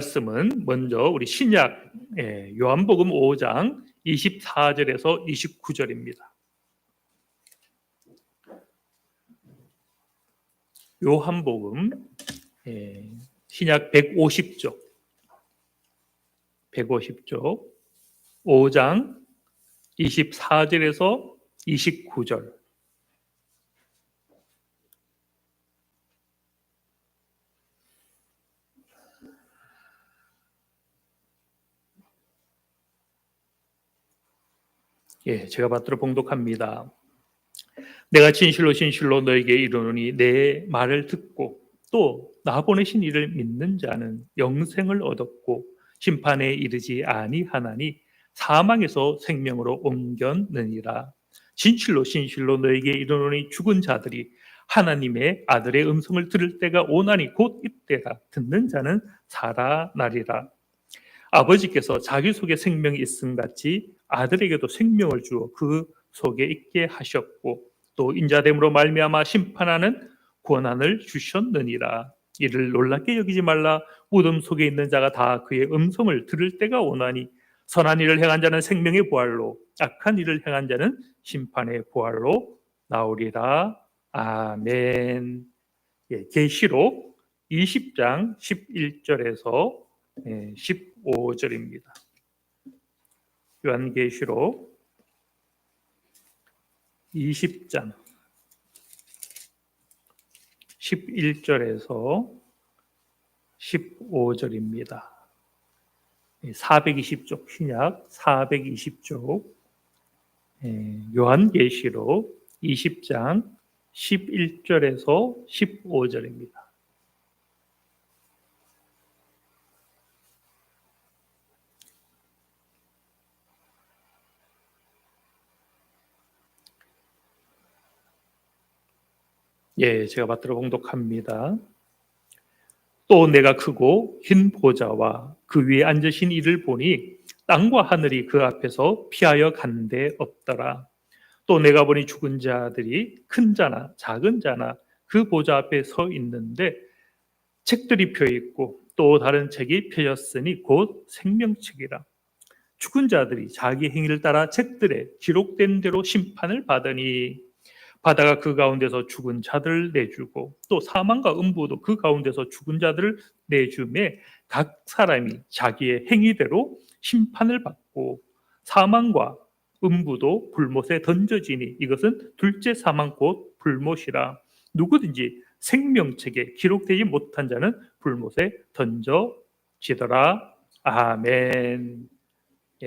말씀은 먼저 우리 신약 요한복음 5장 24절에서 29절입니다. 요한복음 신약 150쪽 5장 24절에서 29절. 제가 받들어 봉독합니다. 내가 진실로 진실로 너에게 이르노니 내 말을 듣고 또 나 보내신 이를 믿는 자는 영생을 얻었고 심판에 이르지 아니하나니 사망에서 생명으로 옮겼느니라. 진실로 진실로 너에게 이르노니 죽은 자들이 하나님의 아들의 음성을 들을 때가 오나니 곧 이때라. 듣는 자는 살아나리라. 아버지께서 자기 속에 생명이 있음 같이 아들에게도 생명을 주어 그 속에 있게 하셨고 또 인자됨으로 말미암아 심판하는 권한을 주셨느니라. 이를 놀랍게 여기지 말라. 무덤 속에 있는 자가 다 그의 음성을 들을 때가 오나니 선한 일을 행한 자는 생명의 부활로 악한 일을 행한 자는 심판의 부활로 나오리라. 아멘. 계시록 20장 11절에서 15절입니다. 요한계시록 20장 11절에서 15절입니다. 420쪽 신약 420쪽 요한계시록 20장 11절에서 15절입니다. 제가 받들어 봉독합니다. 또 내가 크고 흰 보좌와 그 위에 앉으신 이를 보니 땅과 하늘이 그 앞에서 피하여 간 데 없더라. 또 내가 보니 죽은 자들이 큰 자나 작은 자나 그 보좌 앞에 서 있는데 책들이 펴 있고 또 다른 책이 펴졌으니 곧 생명책이라. 죽은 자들이 자기 행위를 따라 책들에 기록된 대로 심판을 받으니 바다가 그 가운데서 죽은 자들을 내주고 또 사망과 음부도 그 가운데서 죽은 자들을 내주매 각 사람이 자기의 행위대로 심판을 받고 사망과 음부도 불못에 던져지니 이것은 둘째 사망 곧 불못이라. 누구든지 생명책에 기록되지 못한 자는 불못에 던져지더라. 아멘.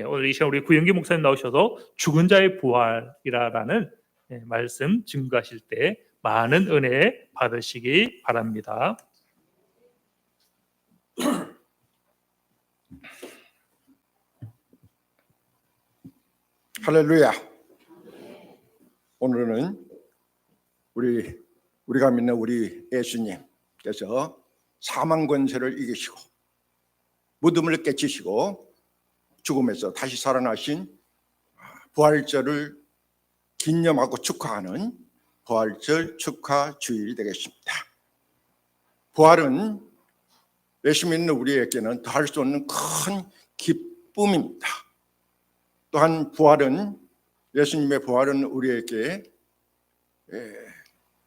오늘 이 시간 우리 구영기 목사님 나오셔서 죽은 자의 부활이라는 말씀 증거하실 때 많은 은혜 받으시기 바랍니다. 할렐루야. 오늘은 우리가 믿는 우리 예수님께서 사망 권세를 이기시고 무덤을 깨치시고 죽음에서 다시 살아나신 부활절을 기념하고 축하하는 부활절 축하 주일이 되겠습니다. 부활은 예수 믿는 우리에게는 더할 수 없는 큰 기쁨입니다. 또한 예수님의 부활은 우리에게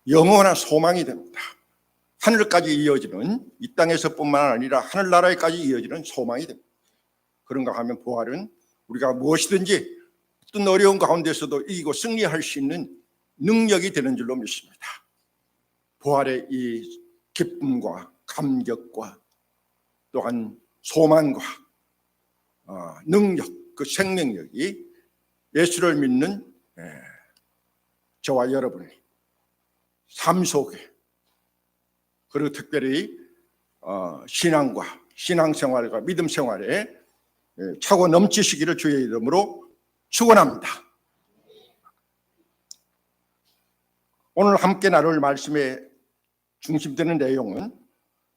영원한 소망이 됩니다. 하늘까지 이어지는, 이 땅에서뿐만 아니라 하늘나라에까지 이어지는 소망이 됩니다. 그런가 하면 부활은 우리가 무엇이든지 어떤 어려운 가운데서도 이기고 승리할 수 있는 능력이 되는 줄로 믿습니다. 부활의 이 기쁨과 감격과 또한 소망과 능력, 그 생명력이 예수를 믿는 저와 여러분의 삶 속에, 그리고 특별히 신앙과 신앙생활과 믿음생활에 차고 넘치시기를 주의 이름으로 축원합니다. 오늘 함께 나눌 말씀의 중심되는 내용은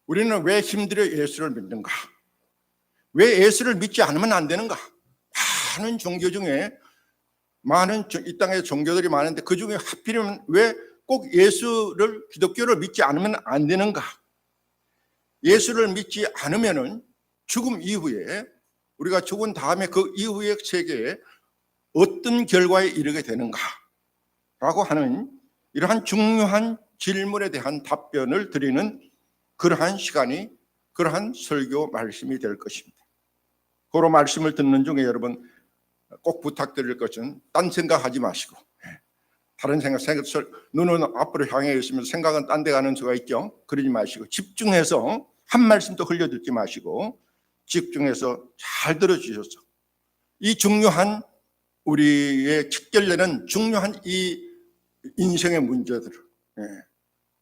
우리는 왜 힘들어 예수를 믿는가? 왜 예수를 믿지 않으면 안 되는가? 많은 종교 중에 이 땅에 종교들이 많은데 그 중에 하필이면 왜 꼭 기독교를 믿지 않으면 안 되는가? 예수를 믿지 않으면은 죽음 이후에 우리가 죽은 다음에 그 이후의 세계에 어떤 결과에 이르게 되는가라고 하는 이러한 중요한 질문에 대한 답변을 드리는 그러한 시간이, 그러한 설교 말씀이 될 것입니다. 그런 말씀을 듣는 중에 여러분 꼭 부탁드릴 것은 딴 생각하지 마시고, 다른 생각, 눈은 앞으로 향해 있으면 생각은 딴 데 가는 수가 있죠. 그러지 마시고 집중해서, 한 말씀도 흘려듣지 마시고 집중해서 잘 들어주셔서 이 중요한, 우리의 직결되는 중요한 이 인생의 문제들,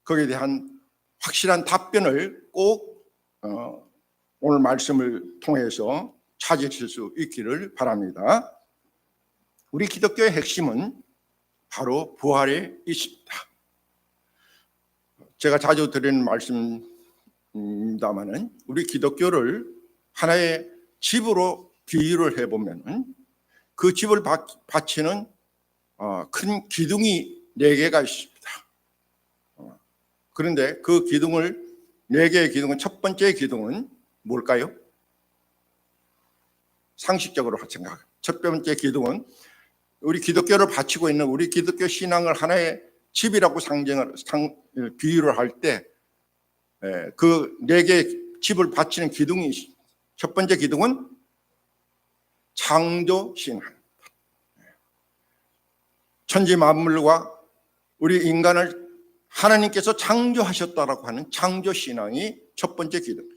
거기에 대한 확실한 답변을 꼭 오늘 말씀을 통해서 찾으실 수 있기를 바랍니다. 우리 기독교의 핵심은 바로 부활에 있습니다. 제가 자주 드리는 말씀입니다마는 우리 기독교를 하나의 집으로 비유를 해보면 그 집을 받치는 큰 기둥이 4개가 있습니다. 그런데 그 기둥을, 4개의 기둥은, 첫 번째 기둥은 뭘까요? 상식적으로 생각합니다. 첫 번째 기둥은 우리 기독교를 바치고 있는, 우리 기독교 신앙을 하나의 집이라고 비유를 할 때 그 4개의 집을 바치는 기둥이 있습니다. 첫 번째 기둥은 창조 신앙. 천지 만물과 우리 인간을 하나님께서 창조하셨다라고 하는 창조 신앙이 첫 번째 기둥.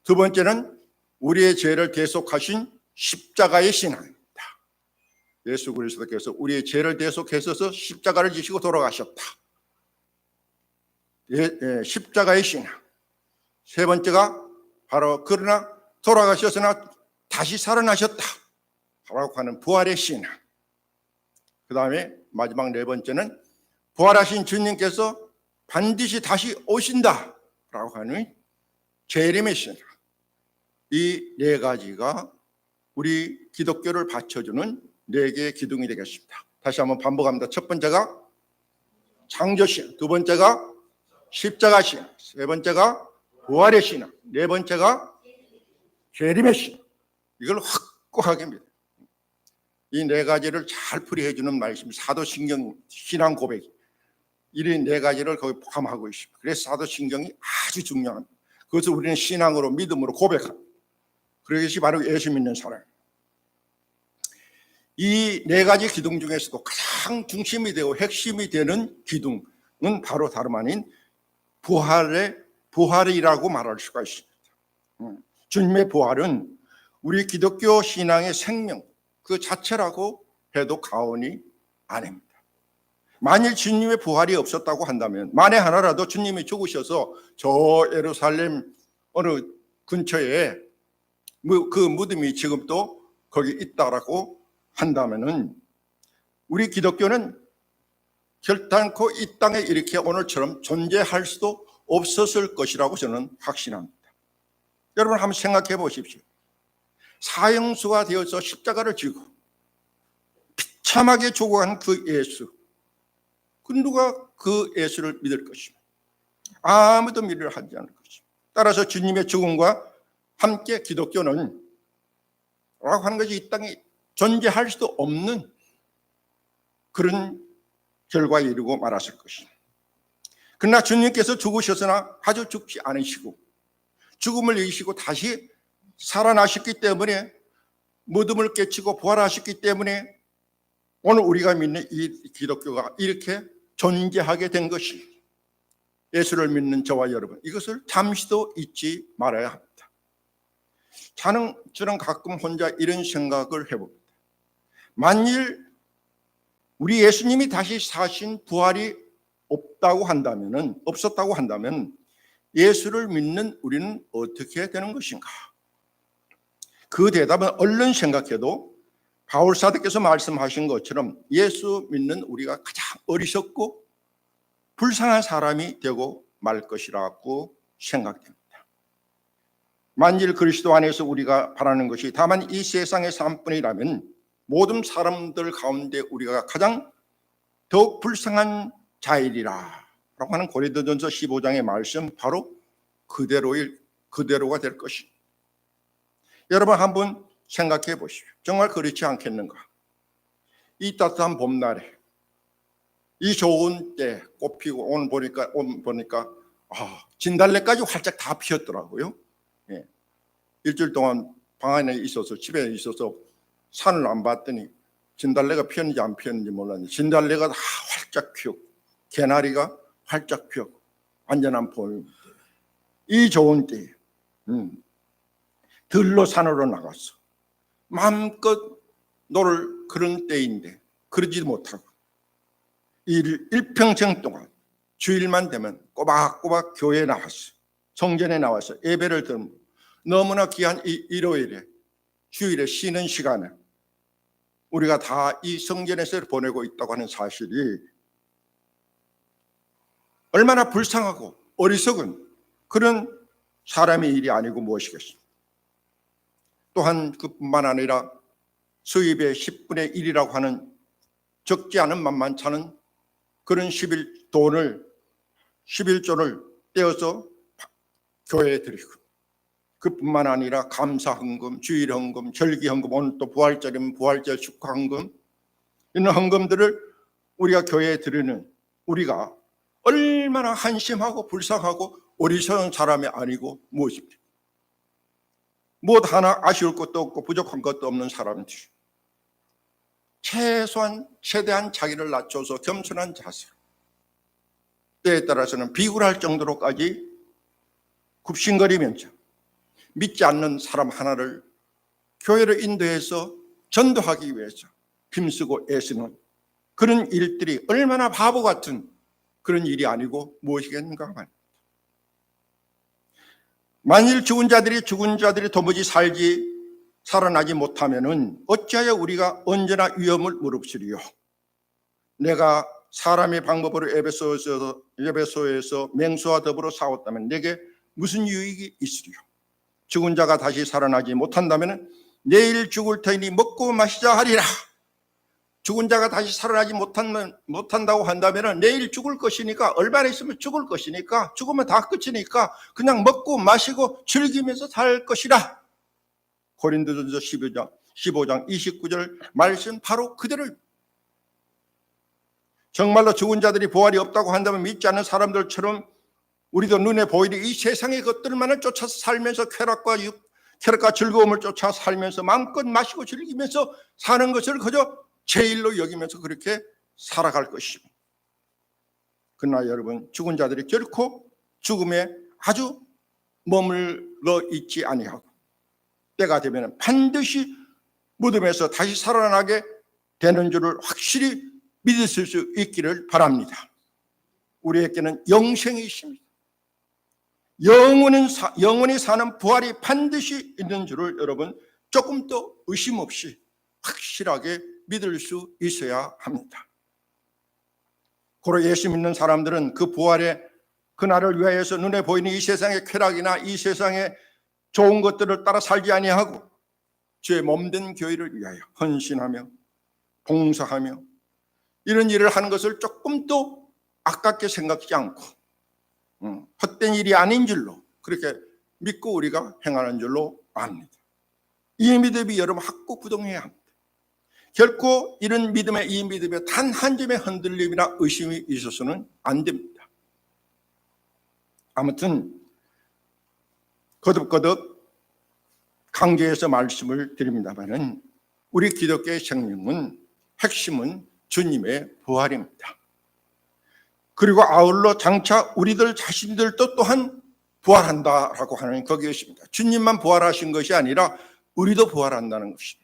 두 번째는 우리의 죄를 대속하신 십자가의 신앙입니다. 예수 그리스도께서 우리의 죄를 대속하셔서 십자가를 지시고 돌아가셨다. 십자가의 신앙. 세 번째가 바로 그러나 돌아가셨으나 다시 살아나셨다 라고 하는 부활의 신앙. 그 다음에 마지막 4번째는 부활하신 주님께서 반드시 다시 오신다 라고 하는 재림의 신앙. 이 4가지가 우리 기독교를 받쳐주는 4개의 기둥이 되겠습니다. 다시 한번 반복합니다. 첫 번째가 창조신앙, 두 번째가 십자가신앙, 세 번째가 부활의 신앙, 4번째가 재림의 신앙. 이걸 확고하게 믿어요. 이 4가지를 잘 풀이해 주는 말씀이 사도신경 신앙 고백, 이 4가지를 거기 포함하고 있습니다. 그래서 사도신경이 아주 중요합니다. 그것을 우리는 신앙으로, 믿음으로 고백합니다. 그것이 바로 예수 믿는 사람. 이 4가지 기둥 중에서도 가장 중심이 되고 핵심이 되는 기둥은 바로 다름 아닌 부활이라고 말할 수가 있습니다. 주님의 부활은 우리 기독교 신앙의 생명 그 자체라고 해도 과언이 아닙니다. 만일 주님의 부활이 없었다고 한다면, 만에 하나라도 주님이 죽으셔서 저 예루살렘 어느 근처에 그 무덤이 지금도 거기 있다라고 한다면은 우리 기독교는 결단코 이 땅에 이렇게 오늘처럼 존재할 수도 없었을 것이라고 저는 확신합니다. 여러분 한번 생각해 보십시오. 사형수가 되어서 십자가를 지고 비참하게 죽어간 그 예수, 그 누가 그 예수를 믿을 것입니다. 아무도 믿으려 하지 않을 것입니다. 따라서 주님의 죽음과 함께 기독교는 라고 하는 것이 이 땅에 존재할 수도 없는 그런 결과에 이르고 말았을 것입니다. 그러나 주님께서 죽으셨으나 아주 죽지 않으시고 죽음을 이기시고 다시 살아나셨기 때문에, 무덤을 깨치고 부활하셨기 때문에 오늘 우리가 믿는 이 기독교가 이렇게 존재하게 된 것이, 예수를 믿는 저와 여러분, 이것을 잠시도 잊지 말아야 합니다. 저는 가끔 혼자 이런 생각을 해봅니다. 만일 우리 예수님이 다시 사신 부활이 없었다고 한다면 예수를 믿는 우리는 어떻게 되는 것인가? 그 대답은 얼른 생각해도 바울 사도께서 말씀하신 것처럼 예수 믿는 우리가 가장 어리석고 불쌍한 사람이 되고 말 것이라고 생각됩니다. 만일 그리스도 안에서 우리가 바라는 것이 다만 이 세상의 삶뿐이라면 모든 사람들 가운데 우리가 가장 더욱 불쌍한 자이리라 라고 하는 고린도전서 15장의 말씀, 바로 그대로가 될 것입니다. 여러분 한번 생각해 보십시오. 정말 그렇지 않겠는가? 이 따뜻한 봄날에 이 좋은 때 꽃 피고 오늘 보니까 진달래까지 활짝 다 피었더라고요. 예. 일주일 동안 방 안에 있어서 집에 있어서 산을 안 봤더니 진달래가 피었는지 안 피었는지 몰랐는데 진달래가 다 활짝 피었고 개나리가 활짝 피었고 완전한 봄. 이 좋은 때에 들로 산으로 나가서 마음껏 놀을 그런 때인데 그러지도 못하고 일평생 동안 주일만 되면 꼬박꼬박 교회에 나와서 성전에 나와서 예배를 드리고 너무나 귀한 이 일요일에 주일에 쉬는 시간에 우리가 다 이 성전에서 보내고 있다고 하는 사실이 얼마나 불쌍하고 어리석은 그런 사람의 일이 아니고 무엇이겠습니까? 또한 그뿐만 아니라 수입의 10분의 1이라고 하는 적지 않은 만만찮은 그런 11조를 떼어서 교회에 드리고 그뿐만 아니라 감사헌금, 주일헌금, 절기헌금, 오늘 또 부활절이면 부활절 축하헌금 이런 헌금들을 우리가 교회에 드리는 우리가 얼마나 한심하고 불쌍하고 어리석은 사람이 아니고 무엇입니까? 무엇 하나 아쉬울 것도 없고 부족한 것도 없는 사람들이 최대한 자기를 낮춰서 겸손한 자세로 때에 따라서는 비굴할 정도로까지 굽신거리면서 믿지 않는 사람 하나를 교회로 인도해서 전도하기 위해서 힘쓰고 애쓰는 그런 일들이 얼마나 바보 같은 그런 일이 아니고 무엇이겠는가 말입니다. 만일 죽은 자들이 도무지 살아나지 못하면은 어찌하여 우리가 언제나 위험을 무릅쓰리요? 내가 사람의 방법으로 에베소에서 맹수와 더불어 싸웠다면 내게 무슨 유익이 있으리요? 죽은 자가 다시 살아나지 못한다면 내일 죽을 터이니 먹고 마시자 하리라. 죽은 자가 다시 살아나지 못한다고 한다면 내일 죽을 것이니까 얼마나 있으면 죽을 것이니까 죽으면 다 끝이니까 그냥 먹고 마시고 즐기면서 살 것이라. 고린도전서 15장 29절 말씀 바로 그대로 정말로 죽은 자들이 부활이 없다고 한다면 믿지 않는 사람들처럼 우리도 눈에 보이는 이 세상의 것들만을 쫓아서 살면서 쾌락과 즐거움을 쫓아 살면서 마음껏 마시고 즐기면서 사는 것을 그저 제일로 여기면서 그렇게 살아갈 것입니다. 그러나 여러분 죽은 자들이 결코 죽음에 아주 머물러 있지 아니하고 때가 되면 반드시 무덤에서 다시 살아나게 되는 줄을 확실히 믿을 수 있기를 바랍니다. 우리에게는 영생이 있습니다. 영원히 사는 부활이 반드시 있는 줄을 여러분 조금 더 의심 없이 확실하게 믿을 수 있어야 합니다. 고로 예수 믿는 사람들은 그 부활의 그날을 위하여서 눈에 보이는 이 세상의 쾌락이나 이 세상의 좋은 것들을 따라 살지 아니하고 주의 몸된 교회를 위하여 헌신하며 봉사하며 이런 일을 하는 것을 조금 더 아깝게 생각지 않고 헛된 일이 아닌 줄로 그렇게 믿고 우리가 행하는 줄로 압니다. 이 믿음이 여러분 확고부동해야 합니다. 결코 이 믿음에 단 한 점의 흔들림이나 의심이 있어서는 안 됩니다. 아무튼 거듭거듭 강조해서 말씀을 드립니다만은 우리 기독교의 생명은 핵심은 주님의 부활입니다. 그리고 아울러 장차 우리들 자신들도 또한 부활한다라고 하는 거기였습니다. 주님만 부활하신 것이 아니라 우리도 부활한다는 것입니다.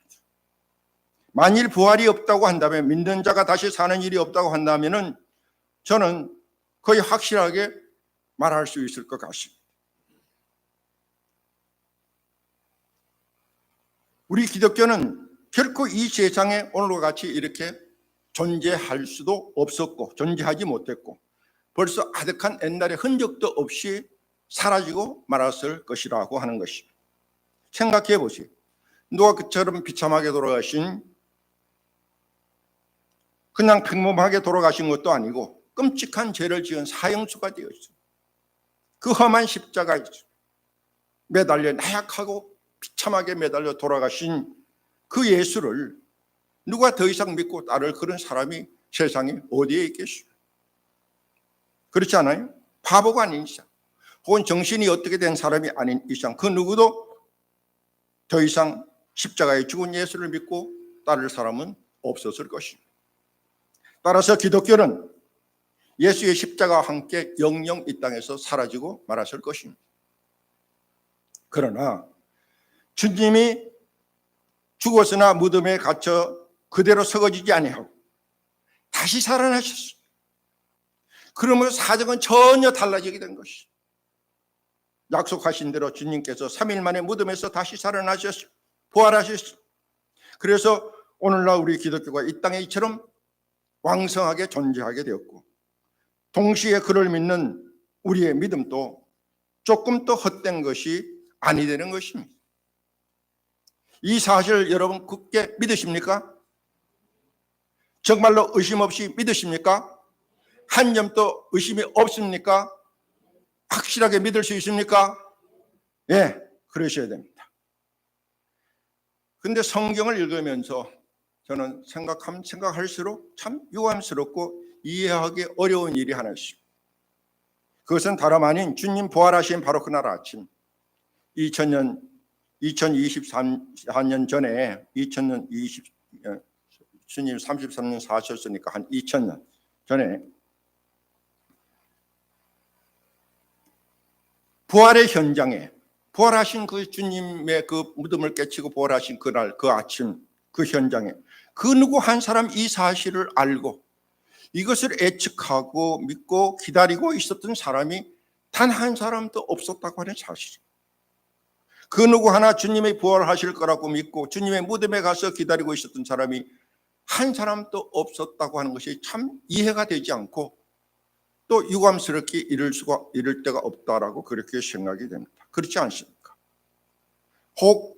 만일 부활이 없다고 한다면 믿는 자가 다시 사는 일이 없다고 한다면은 저는 거의 확실하게 말할 수 있을 것 같습니다. 우리 기독교는 결코 이 세상에 오늘과 같이 이렇게 존재할 수도 없었고 존재하지 못했고 벌써 아득한 옛날의 흔적도 없이 사라지고 말았을 것이라고 하는 것입니다. 생각해 보세요. 누가 그처럼 비참하게 돌아가신 그냥 평범하게 돌아가신 것도 아니고 끔찍한 죄를 지은 사형수가 되었어요. 그 험한 십자가에 매달려 나약하고 비참하게 매달려 돌아가신 그 예수를 누가 더 이상 믿고 따를 그런 사람이 세상에 어디에 있겠어요? 그렇지 않아요? 바보가 아닌 이상, 혹은 정신이 어떻게 된 사람이 아닌 이상 그 누구도 더 이상 십자가에 죽은 예수를 믿고 따를 사람은 없었을 것입니다. 따라서 기독교는 예수의 십자가와 함께 영영 이 땅에서 사라지고 말았을 것입니다. 그러나 주님이 죽었으나 무덤에 갇혀 그대로 썩어지지 아니하고 다시 살아나셨습니다. 그러면서 사정은 전혀 달라지게 된 것이죠. 약속하신 대로 주님께서 3일 만에 무덤에서 다시 살아나셨습니다. 부활하셨습니다. 그래서 오늘날 우리 기독교가 이 땅에 이처럼 왕성하게 존재하게 되었고, 동시에 그를 믿는 우리의 믿음도 조금 더 헛된 것이 아니 되는 것입니다. 이 사실을 여러분 굳게 믿으십니까? 정말로 의심 없이 믿으십니까? 한 점도 의심이 없습니까? 확실하게 믿을 수 있습니까? 예, 그러셔야 됩니다. 근데 성경을 읽으면서 저는 생각할수록 참 유감스럽고 이해하기 어려운 일이 하나 있습니다. 그것은 다름 아닌 주님 부활하신 바로 그날 아침 2024년 전에 주님 33년 사셨으니까 한 2000년 전에 부활의 현장에 부활하신 그 주님의 그 무덤을 깨치고 부활하신 그날 그 아침 그 현장에 그 누구 한 사람 이 사실을 알고 이것을 예측하고 믿고 기다리고 있었던 사람이 단 한 사람도 없었다고 하는 사실. 그 누구 하나 주님이 부활하실 거라고 믿고 주님의 무덤에 가서 기다리고 있었던 사람이 한 사람도 없었다고 하는 것이 참 이해가 되지 않고 또 유감스럽게 이럴 때가 없다라고 그렇게 생각이 됩니다. 그렇지 않습니까? 혹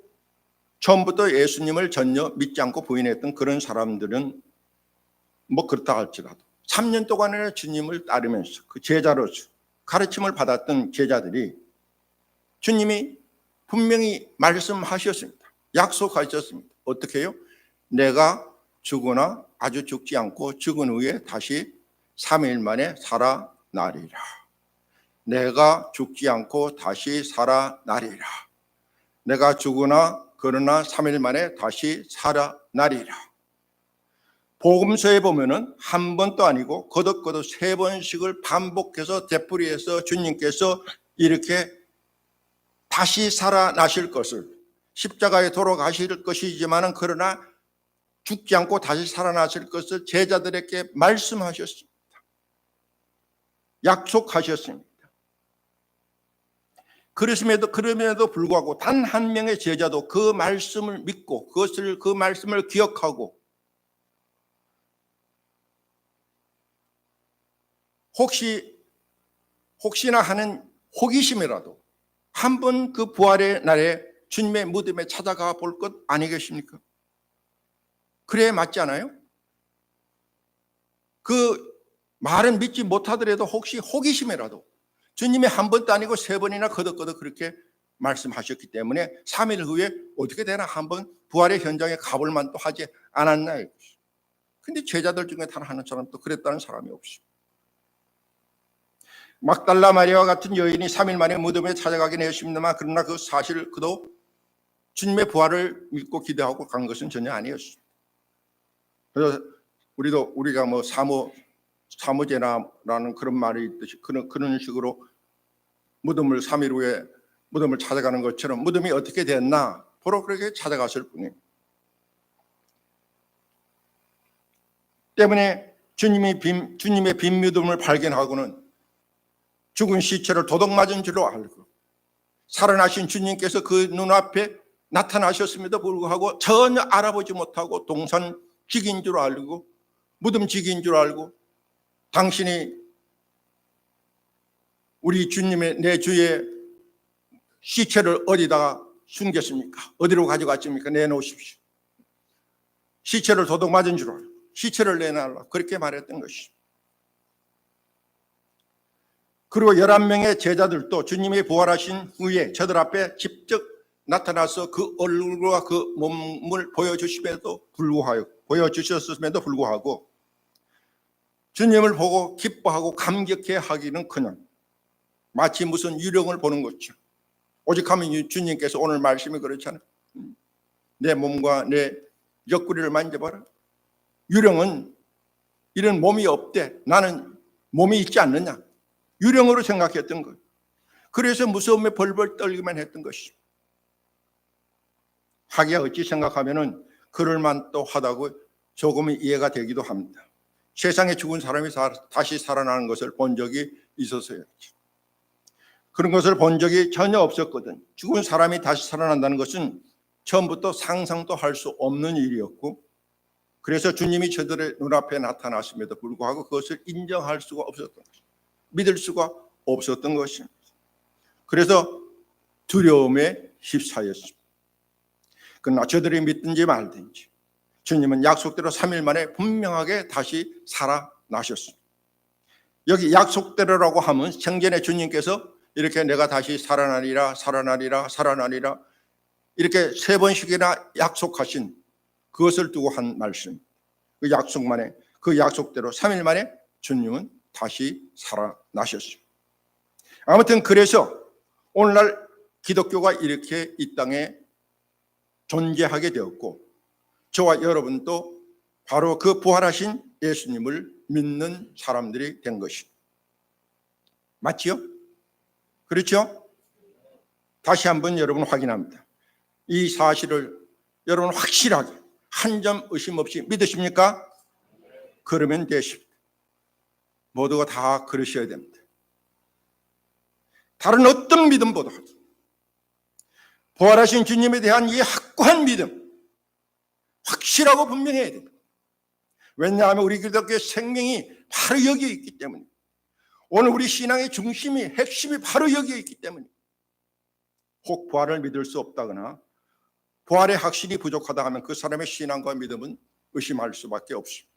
처음부터 예수님을 전혀 믿지 않고 부인했던 그런 사람들은 뭐 그렇다 할지라도 3년 동안이나 주님을 따르면서 그 제자로서 가르침을 받았던 제자들이 주님이 분명히 말씀하셨습니다. 약속하셨습니다. 어떻게 해요? 내가 죽으나 아주 죽지 않고 죽은 후에 다시 3일 만에 살아나리라. 내가 죽지 않고 다시 살아나리라. 내가 죽으나 그러나 3일 만에 다시 살아나리라. 복음서에 보면은 한 번도 아니고 거듭거듭 3번씩을 반복해서 되풀이해서 주님께서 이렇게 다시 살아나실 것을, 십자가에 돌아가실 것이지만은 그러나 죽지 않고 다시 살아나실 것을 제자들에게 말씀하셨습니다. 약속하셨습니다. 그럼에도 불구하고 단 한 명의 제자도 그 말씀을 믿고 그 말씀을 기억하고 혹시나 하는 호기심이라도 한번 그 부활의 날에 주님의 무덤에 찾아가 볼 것 아니겠습니까? 그래야 맞지 않아요? 그 말은 믿지 못하더라도 혹시 호기심이라도 주님이 한 번도 아니고 3번이나 거듭거듭 그렇게 말씀하셨기 때문에 3일 후에 어떻게 되나 한번 부활의 현장에 가볼 만도 하지 않았나. 근데 제자들 중에 단 한 사람도 그랬다는 사람이 없어요. 막달라 마리아와 같은 여인이 3일 만에 무덤에 찾아가긴 했습니다만 그러나 그 사실 그도 주님의 부활을 믿고 기대하고 간 것은 전혀 아니었습니다. 그래서 우리가 뭐 사모제나라는 그런 말이 있듯이 그런 식으로 무덤을 3일 후에 무덤을 찾아가는 것처럼 무덤이 어떻게 됐나 보러 그렇게 찾아갔을 뿐이에요. 때문에 주님의 빈 무덤을 발견하고는 죽은 시체를 도둑 맞은 줄로 알고 살아나신 주님께서 그 눈앞에 나타나셨음에도 불구하고 전혀 알아보지 못하고 동산직인 줄 알고 무덤직인 줄 알고 당신이 우리 주님의 내 주의 시체를 어디다가 숨겼습니까? 어디로 가져갔습니까? 내놓으십시오. 시체를 도둑 맞은 줄 알고 시체를 내놔라 그렇게 말했던 것이죠. 그리고 11명의 제자들도 주님이 부활하신 후에 저들 앞에 직접 나타나서 그 얼굴과 그 몸을 보여주셨음에도 불구하고 주님을 보고 기뻐하고 감격해 하기는커녕 마치 무슨 유령을 보는 것이죠. 오직하면 주님께서 오늘 말씀이 그렇잖아요. 내 몸과 내 옆구리를 만져봐라. 유령은 이런 몸이 없대. 나는 몸이 있지 않느냐. 유령으로 생각했던 거예요. 그래서 무서움에 벌벌 떨기만 했던 것이죠. 하기야 어찌 생각하면은 그럴만도 하다고 조금은 이해가 되기도 합니다. 세상에 죽은 사람이 다시 살아나는 것을 본 적이 있어서였죠. 그런 것을 본 적이 전혀 없었거든. 죽은 사람이 다시 살아난다는 것은 처음부터 상상도 할 수 없는 일이었고, 그래서 주님이 저들의 눈앞에 나타나심에도 불구하고 그것을 인정할 수가 없었던 것입니다. 믿을 수가 없었던 것입니다. 그래서 두려움에 휩싸였습니다. 그러나 저들이 믿든지 말든지 주님은 약속대로 3일 만에 분명하게 다시 살아나셨습니다. 여기 약속대로라고 하면 생전에 주님께서 이렇게 내가 다시 살아나리라 이렇게 3번씩이나 약속하신 그것을 두고 한 말씀, 그 약속만에, 그 약속대로 3일 만에 주님은 다시 살아나셨습니다. 아무튼 그래서 오늘날 기독교가 이렇게 이 땅에 존재하게 되었고, 저와 여러분도 바로 그 부활하신 예수님을 믿는 사람들이 된 것입니다. 맞지요? 그렇죠? 다시 한번 여러분 확인합니다. 이 사실을 여러분 확실하게 한 점 의심 없이 믿으십니까? 그러면 되십니다. 모두가 다 그러셔야 됩니다. 다른 어떤 믿음보다 부활하신 주님에 대한 이 확고한 믿음, 확실하고 분명해야 됩니다. 왜냐하면 우리 기독교의 생명이 바로 여기에 있기 때문에, 오늘 우리 신앙의 중심이, 핵심이 바로 여기에 있기 때문에, 혹 부활을 믿을 수 없다거나 부활의 확신이 부족하다 하면 그 사람의 신앙과 믿음은 의심할 수밖에 없습니다.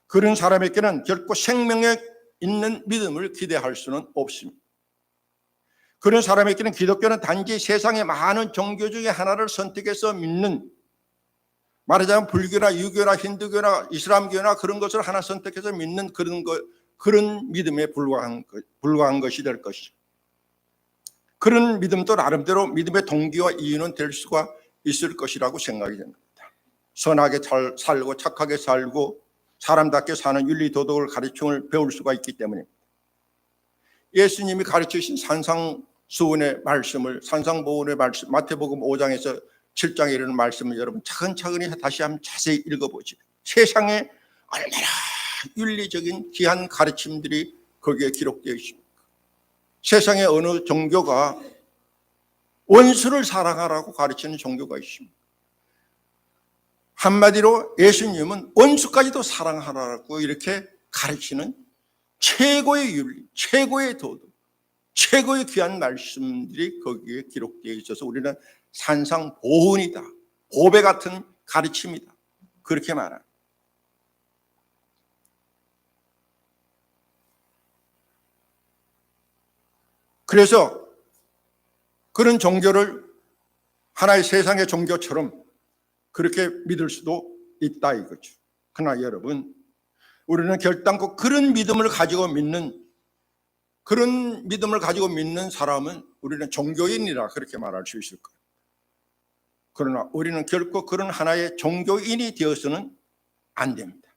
그런 사람에게는 결코 생명에 있는 믿음을 기대할 수는 없습니다. 그런 사람에게는 기독교는 단지 세상의 많은 종교 중에 하나를 선택해서 믿는, 말하자면 불교나 유교나 힌두교나 이슬람교나 그런 것을 하나 선택해서 믿는 그런 믿음에 불과한 것이 될 것이죠. 그런 믿음도 나름대로 믿음의 동기와 이유는 될 수가 있을 것이라고 생각이 됩니다. 선하게 잘 살고 착하게 살고 사람답게 사는 윤리 도덕을 가르침을 배울 수가 있기 때문에, 예수님이 가르치신 산상수훈의 말씀을, 산상보훈의 말씀, 마태복음 5장에서 7장에 이르는 말씀을 여러분 차근차근히 다시 한번 자세히 읽어보죠. 세상에 얼마나 윤리적인 귀한 가르침들이 거기에 기록되어 있습니다. 세상에 어느 종교가 원수를 사랑하라고 가르치는 종교가 있습니다. 한마디로 예수님은 원수까지도 사랑하라고 이렇게 가르치는 최고의 윤리, 최고의 도덕, 최고의 귀한 말씀들이 거기에 기록되어 있어서 우리는 산상보훈이다, 보배 같은 가르침이다, 그렇게 말합니다. 그래서 그런 종교를 하나의 세상의 종교처럼 그렇게 믿을 수도 있다 이거죠. 그러나 여러분, 우리는 결단코 그런 믿음을 가지고 믿는 사람은 우리는 종교인이라 그렇게 말할 수 있을 거예요. 그러나 우리는 결코 그런 하나의 종교인이 되어서는 안 됩니다.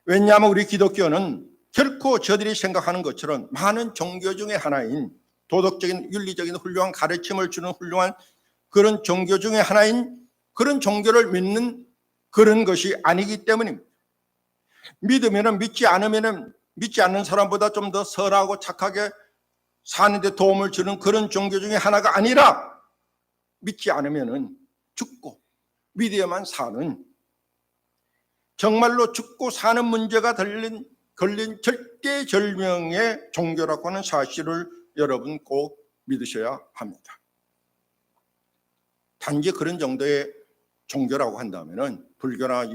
왜냐하면 우리 기독교는 결코 저들이 생각하는 것처럼 많은 종교 중에 하나인, 도덕적인 윤리적인 훌륭한 가르침을 주는 훌륭한 그런 종교 중에 하나인 그런 종교를 믿는 그런 것이 아니기 때문입니다. 믿으면은 믿지 않으면은 믿지 않는 사람보다 좀 더 선하고 착하게 사는데 도움을 주는 그런 종교 중에 하나가 아니라, 믿지 않으면은 죽고 믿어야만 사는, 정말로 죽고 사는 문제가 걸린 절대절명의 종교라고 하는 사실을 여러분 꼭 믿으셔야 합니다. 단지 그런 정도의 종교라고 한다면은, 불교나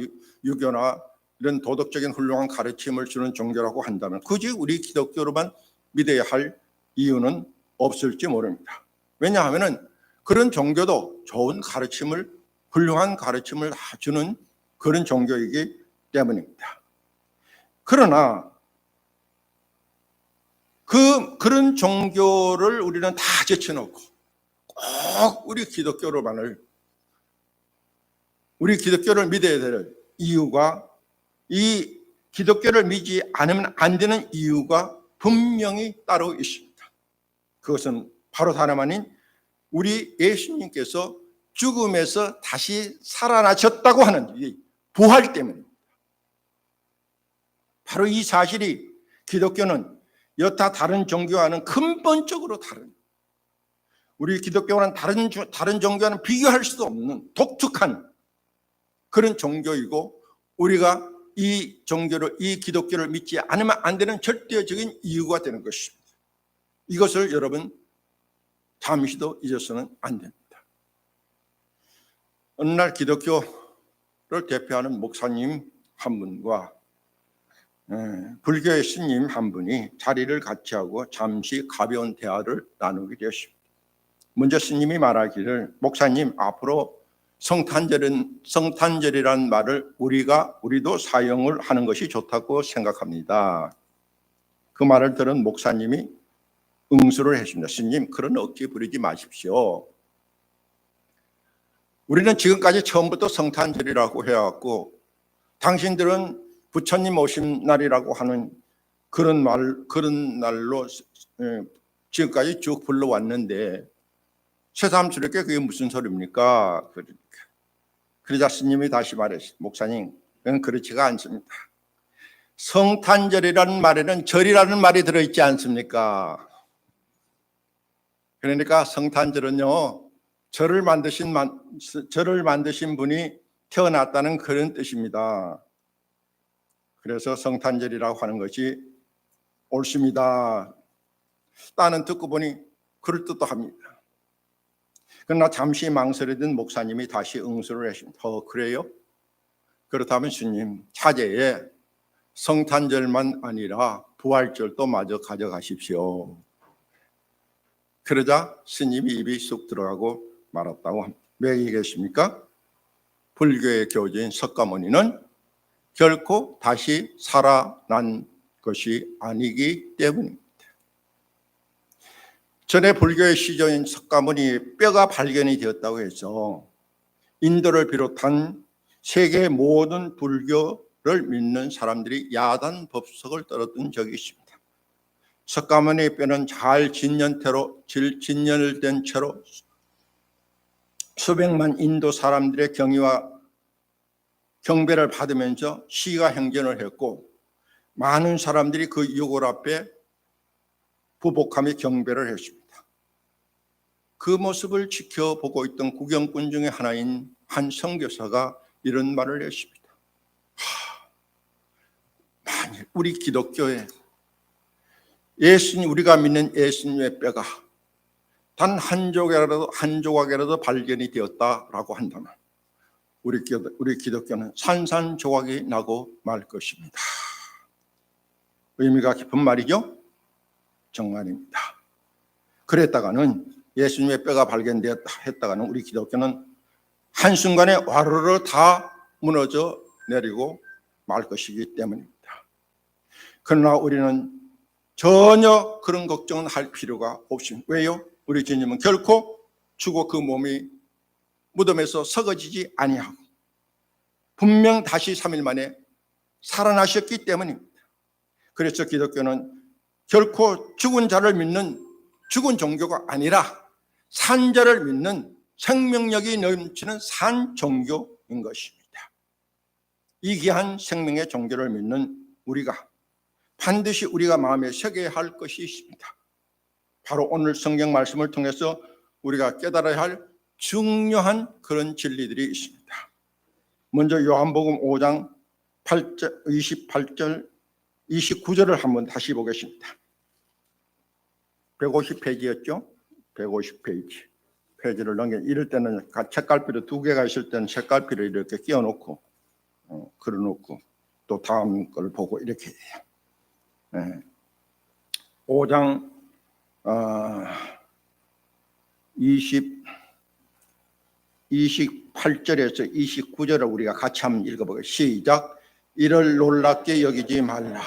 유교나 이런 도덕적인 훌륭한 가르침을 주는 종교라고 한다면 굳이 우리 기독교로만 믿어야 할 이유는 없을지 모릅니다. 왜냐하면은 그런 종교도 좋은 가르침을, 훌륭한 가르침을 주는 그런 종교이기 때문입니다. 그러나 그런 종교를 우리는 다 제쳐놓고 꼭 우리 기독교를 믿어야 될 이유가, 이 기독교를 믿지 않으면 안 되는 이유가 분명히 따로 있습니다. 그것은 바로 다름 아닌 우리 예수님께서 죽음에서 다시 살아나셨다고 하는 이 부활 때문입니다. 바로 이 사실이 기독교는 여타 다른 종교와는 근본적으로 다른, 우리 기독교와는 다른 종교와는 비교할 수 없는 독특한 그런 종교이고, 우리가 이 기독교를 믿지 않으면 안 되는 절대적인 이유가 되는 것입니다. 이것을 여러분 잠시도 잊어서는 안 됩니다. 어느 날 기독교를 대표하는 목사님 한 분과 불교의 스님 한 분이 자리를 같이 하고 잠시 가벼운 대화를 나누게 되었습니다. 먼저 스님이 말하기를, 목사님, 앞으로 성탄절이라는 말을 우리도 사용을 하는 것이 좋다고 생각합니다. 그 말을 들은 목사님이 응수를 했습니다. 스님, 그런 억지 부리지 마십시오. 우리는 지금까지 처음부터 성탄절이라고 해왔고, 당신들은 부처님 오신 날이라고 하는 그런 날로 지금까지 쭉 불러왔는데 새삼스럽게 그게 무슨 소리입니까? 그러자 스님이 다시 말했습니다. 목사님, 그건 그렇지가 않습니다. 성탄절이라는 말에는 절이라는 말이 들어있지 않습니까? 그러니까 성탄절은요, 절을 만드신 분이 태어났다는 그런 뜻입니다. 그래서 성탄절이라고 하는 것이 옳습니다. 나는 듣고 보니 그럴듯도 합니다. 그러나 잠시 망설이던 목사님이 다시 응수를 했습니다. 그래요? 그렇다면 주님, 차제에 성탄절만 아니라 부활절도 마저 가져가십시오. 그러자 스님이 입이 쑥 들어가고 말았다고 합니다. 왜 얘기했습니까? 불교의 교주인 석가모니는 결코 다시 살아난 것이 아니기 때문입니다. 전에 불교의 시조인 석가모니 뼈가 발견이 되었다고 해서 인도를 비롯한 세계 모든 불교를 믿는 사람들이 야단 법석을 떨었던 적이 있습니다. 석가모니의 뼈는 잘 진열된 채로 수백만 인도 사람들의 경의와 경배를 받으면서 시가 행전을 했고, 많은 사람들이 그 유골 앞에 부복하며 경배를 했습니다. 그 모습을 지켜보고 있던 구경꾼 중에 하나인 한 선교사가 이런 말을 했습니다. 만일 우리 기독교에 우리가 믿는 예수님의 뼈가 단 한 조각이라도 발견이 되었다라고 한다면 우리 기독교는 산산조각이 나고 말 것입니다. 의미가 깊은 말이죠? 정말입니다. 그랬다가는 예수님의 뼈가 발견되었다 했다가는 우리 기독교는 한순간에 와르르 다 무너져 내리고 말 것이기 때문입니다. 그러나 우리는 전혀 그런 걱정은 할 필요가 없습니다. 왜요? 우리 주님은 결코 죽어 그 몸이 무덤에서 썩어지지 아니하고 분명 다시 3일 만에 살아나셨기 때문입니다. 그래서 기독교는 결코 죽은 자를 믿는 죽은 종교가 아니라 산 자를 믿는 생명력이 넘치는 산 종교인 것입니다. 이 귀한 생명의 종교를 믿는 우리가 반드시 우리가 마음에 새겨야 할 것이 있습니다. 바로 오늘 성경 말씀을 통해서 우리가 깨달아야 할 중요한 그런 진리들이 있습니다. 먼저 요한복음 5장 28절 29절을 한번 다시 보겠습니다. 150페이지였죠? 150페이지. 페이지를 이럴 때는 책갈피로 두 개가 있을 때는 책갈피를 이렇게 끼워놓고 걸어놓고 또 다음 걸 보고 이렇게 해요. 5장 28절에서 29절을 우리가 같이 한번 읽어보겠습니다. 시작. 이를 놀랍게 여기지 말라.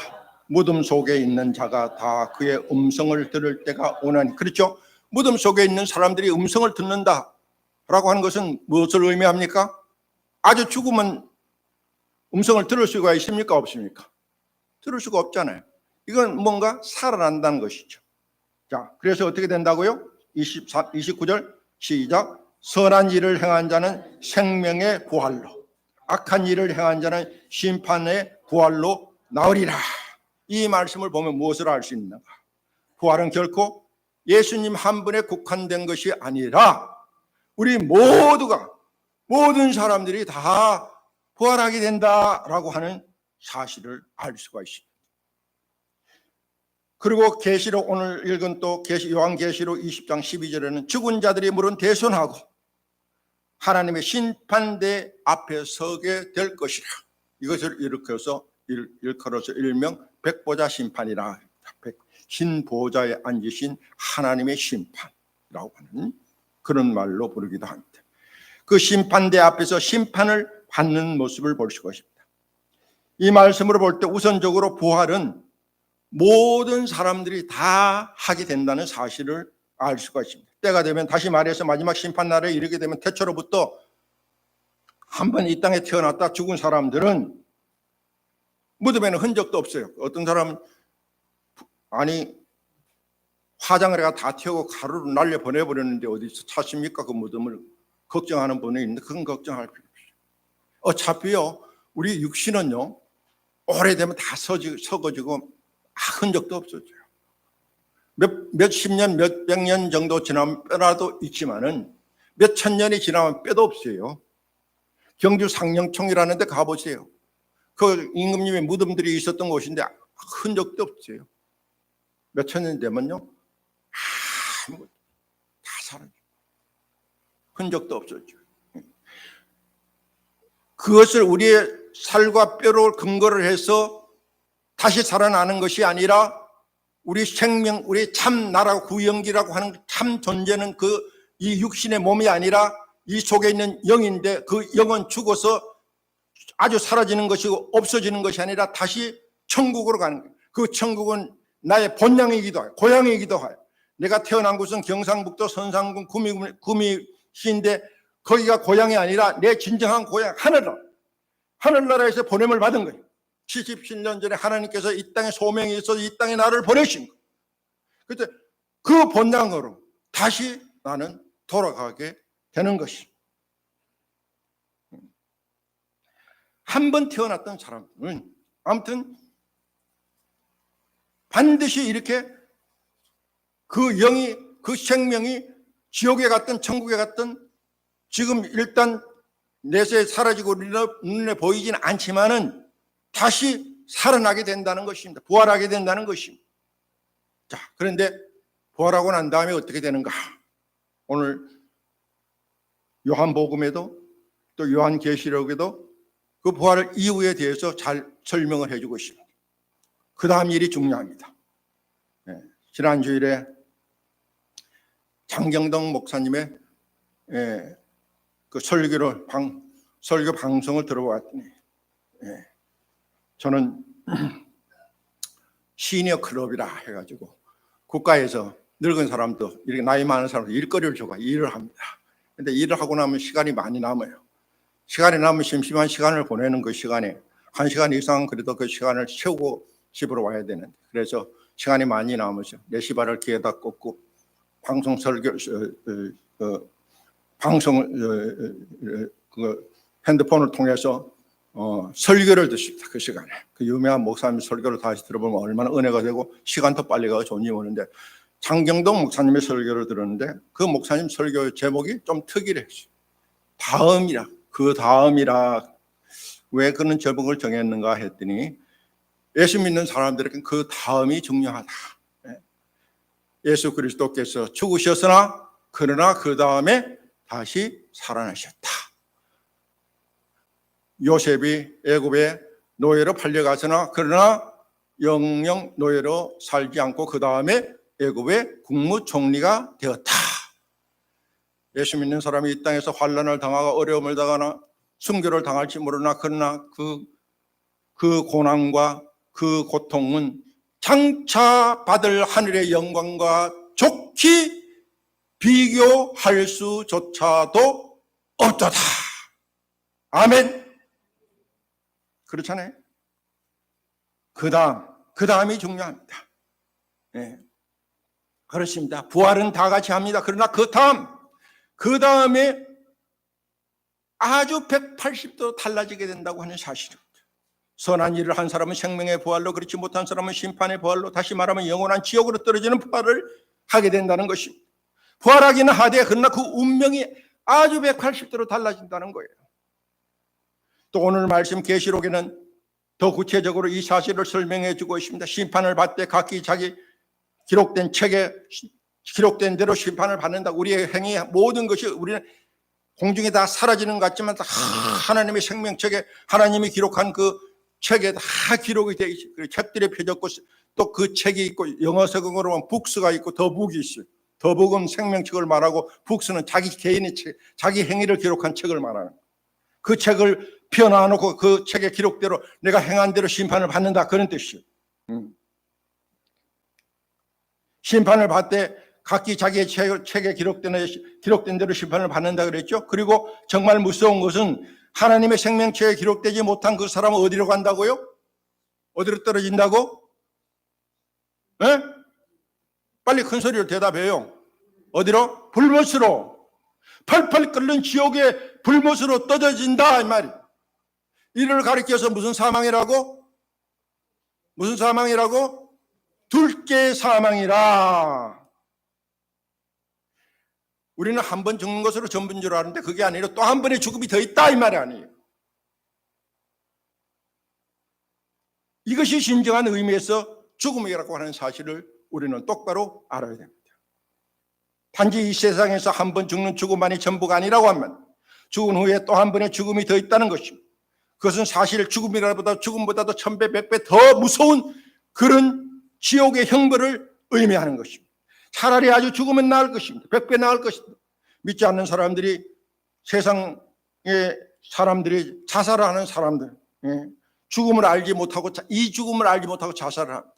무덤 속에 있는 자가 다 그의 음성을 들을 때가 오나니. 그렇죠? 무덤 속에 있는 사람들이 음성을 듣는다 라고 하는 것은 무엇을 의미합니까? 아주 죽으면 음성을 들을 수가 있습니까? 없습니까? 들을 수가 없잖아요. 이건 뭔가 살아난다는 것이죠. 자, 그래서 어떻게 된다고요? 29절 시작. 선한 일을 행한 자는 생명의 부활로, 악한 일을 행한 자는 심판의 부활로 나으리라. 이 말씀을 보면 무엇을 알 수 있는가? 부활은 결코 예수님 한 분에 국한된 것이 아니라 우리 모두가, 모든 사람들이 다 부활하게 된다라고 하는 사실을 알 수가 있습니다. 그리고 계시록, 오늘 읽은 또 요한계시록 20장 12절에는 죽은 자들이 물은 대선하고 하나님의 심판대 앞에 서게 될 것이라. 이것을 일컬어서 일명 백보자 심판이라. 흰 보좌에 앉으신 하나님의 심판이라고 하는 그런 말로 부르기도 합니다. 그 심판대 앞에서 심판을 받는 모습을 볼 수가 있습니다. 이 말씀으로 볼 때 우선적으로 부활은 모든 사람들이 다 하게 된다는 사실을 알 수가 있습니다. 때가 되면, 다시 말해서 마지막 심판날에 이르게 되면 태초로부터 한번 이 땅에 태어났다 죽은 사람들은 무덤에는 흔적도 없어요. 어떤 사람은 화장을 해가 다 태우고 가루로 날려 보내버렸는데 어디서 찾습니까? 그 무덤을 걱정하는 분이 있는데 그건 걱정할 필요 없어요. 어차피요, 우리 육신은요 오래되면 다 썩어지고 흔적도 없어져요. 몇십 년, 몇백 년 정도 지나면 뼈라도 있지만은 몇천 년이 지나면 뼈도 없어요. 경주 상령총이라는 데 가보세요. 그 임금님의 무덤들이 있었던 곳인데 흔적도 없어요. 몇천 년 되면요 아무것도 다 사라져요. 흔적도 없어져요. 그것을 우리의 살과 뼈로 근거를 해서 다시 살아나는 것이 아니라 우리 생명, 우리 참 나라고 구영기라고 하는 참 존재는 이 육신의 몸이 아니라 이 속에 있는 영인데, 그 영은 죽어서 아주 사라지는 것이고 없어지는 것이 아니라 다시 천국으로 가는 거예요. 그 천국은 나의 본향이기도 해요. 고향이기도 해요. 내가 태어난 곳은 경상북도 선산군 구미시인데 거기가 고향이 아니라 내 진정한 고향 하늘나라에서 보냄을 받은 거예요. 77년 전에 하나님께서 이 땅에 소명이 있어서 이 땅에 나를 보내신 거예요. 그때 그 본향으로 다시 나는 돌아가게 되는 것이. 한 번 태어났던 사람들은 아무튼 반드시 이렇게 그 영이, 그 생명이 지옥에 갔든 천국에 갔든 지금 일단 내세에 사라지고 눈에 보이지는 않지만은 다시 살아나게 된다는 것입니다. 부활하게 된다는 것입니다. 자, 그런데 부활하고 난 다음에 어떻게 되는가? 오늘 요한복음에도 또 요한계시록에도 그 부활 이후에 대해서 잘 설명을 해주고 있습니다. 그 다음 일이 중요합니다. 지난 주일에 장경동 목사님의 그 설교 방송을 들어봤더니 저는 시니어 클럽이라 해가지고 국가에서 늙은 사람도 이렇게 나이 많은 사람도 일거리를 줘가 일을 합니다. 근데 일을 하고 나면 시간이 많이 남아요. 시간이 남으면 심심한 시간을 보내는 그 시간에 1시간 이상 그래도 그 시간을 채우고 집으로 와야 되는데, 그래서 시간이 많이 남으죠. 레시바를 귀에다 꽂고 방송 설교 핸드폰을 통해서 설교를 듣습니다. 그 시간에 그 유명한 목사님 설교를 다시 들어보면 얼마나 은혜가 되고 시간도 빨리 가고 좋은지 모르는데, 장경동 목사님의 설교를 들었는데 그 목사님 설교 제목이 좀 특이했어요. 다음이라. 그 다음이라. 왜 그런 제목을 정했는가 했더니 예수 믿는 사람들에게 그 다음이 중요하다. 예수 그리스도께서 죽으셨으나 그러나 그 다음에 다시 살아나셨다. 요셉이 애굽의 노예로 팔려갔으나 그러나 영영 노예로 살지 않고 그 다음에 애굽의 국무총리가 되었다. 예수 믿는 사람이 이 땅에서 환난을 당하고 어려움을 당하나 순교를 당할지 모르나 그러나 그 고난과 그 고통은 장차 받을 하늘의 영광과 좋게 비교할 수조차도 없도다. 아멘. 그렇잖아요. 그 다음이 중요합니다. 네. 그렇습니다. 부활은 다 같이 합니다. 그러나 그 다음에 아주 180도 달라지게 된다고 하는 사실입니다. 선한 일을 한 사람은 생명의 부활로, 그렇지 못한 사람은 심판의 부활로, 다시 말하면 영원한 지옥으로 떨어지는 부활을 하게 된다는 것입니다. 부활하기는 하되 그러나 그 운명이 아주 180도로 달라진다는 거예요. 또 오늘 말씀 계시록에는 더 구체적으로 이 사실을 설명해 주고 있습니다. 심판을 받되 각기 자기 기록된 책에 기록된 대로 심판을 받는다. 우리의 행위 모든 것이 우리는 공중에 다 사라지는 것 같지만 다 하나님의 생명책에 하나님이 기록한 그 책에 다 기록이 되어 있어요. 그 책들이 펴졌고 또 그 책이 있고 영어 서경으로 보면 북스가 있고 더북이 있어요. 더북은 생명책을 말하고 북스는 자기 개인의 책, 자기 행위를 기록한 책을 말하는 거예요. 그 책을 펴놔놓고 그 책의 기록대로 내가 행한 대로 심판을 받는다, 그런 뜻이에요. 심판을 받되 각기 자기의 책에 기록된 대로 심판을 받는다 그랬죠. 그리고 정말 무서운 것은 하나님의 생명책에 기록되지 못한 그 사람은 어디로 간다고요? 어디로 떨어진다고? 네? 빨리 큰 소리로 대답해요. 어디로? 불못으로. 펄펄 끓는 지옥의 불못으로 떨어진다 이 말이에요. 이를 가리켜서 무슨 사망이라고? 무슨 사망이라고? 둘째 사망이라. 우리는 한 번 죽는 것으로 전부인 줄 아는데 그게 아니라 또 한 번의 죽음이 더 있다 이 말이 아니에요. 이것이 진정한 의미에서 죽음이라고 하는 사실을 우리는 똑바로 알아야 됩니다. 단지 이 세상에서 한 번 죽는 죽음만이 전부가 아니라고 하면 죽은 후에 또 한 번의 죽음이 더 있다는 것입니다. 그것은 사실 죽음보다도 1000배, 100배 더 무서운 그런 지옥의 형벌을 의미하는 것입니다. 차라리 아주 죽으면 나을 것입니다. 100배 나을 것입니다. 믿지 않는 사람들이, 세상의 사람들이, 자살하는 사람들, 죽음을 알지 못하고, 이 죽음을 알지 못하고 자살을 합니다.